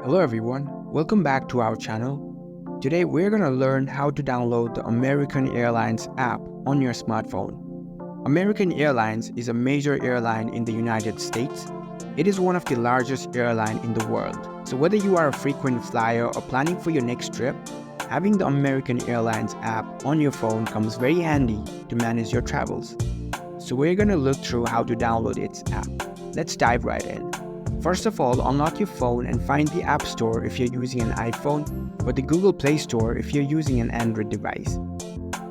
Hello everyone, welcome back to our channel. Today we're going to learn how to download the American Airlines app on your smartphone. American Airlines is a major airline in the United States. It is one of the largest airlines in the world. So whether you are a frequent flyer or planning for your next trip, having the American Airlines app on your phone comes very handy to manage your travels. So we're going to look through how to download its app. Let's dive right in. First of all, unlock your phone and find the App Store if you're using an iPhone, or the Google Play Store if you're using an Android device.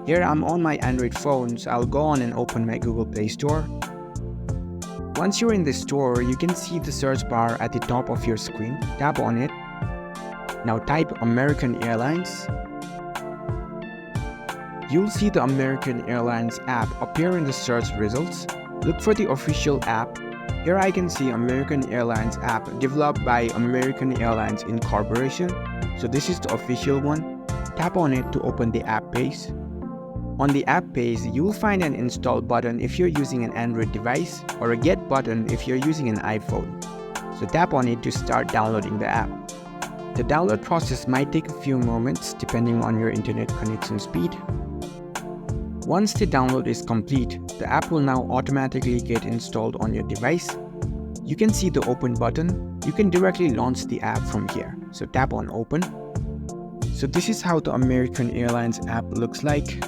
Here I'm on my Android phone, so I'll go on and open my Google Play Store. Once you're in the store, you can see the search bar at the top of your screen. Tap on it. Now type American Airlines. You'll see the American Airlines app appear in the search results. Look for the official app. Here I can see American Airlines app developed by American Airlines Incorporation. So this is the official one. Tap on it to open the app page. On the app page, you will find an install button if you're using an Android device or a get button if you're using an iPhone. So tap on it to start downloading the app. The download process might take a few moments depending on your internet connection speed. Once the download is complete, the app will now automatically get installed on your device. You can see the open button. You can directly launch the app from here. So tap on open. So this is how the American Airlines app looks like.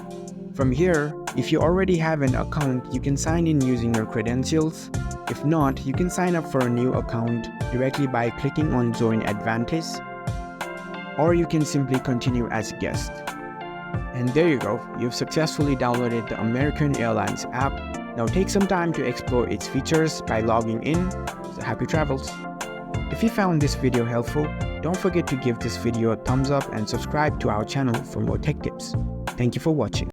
From here, if you already have an account, you can sign in using your credentials. If not, you can sign up for a new account directly by clicking on Join Advantage, or you can simply continue as a guest. And there you go, you've successfully downloaded the American Airlines app. Now take some time to explore its features by logging in. So happy travels! If you found this video helpful, don't forget to give this video a thumbs up and subscribe to our channel for more tech tips. Thank you for watching.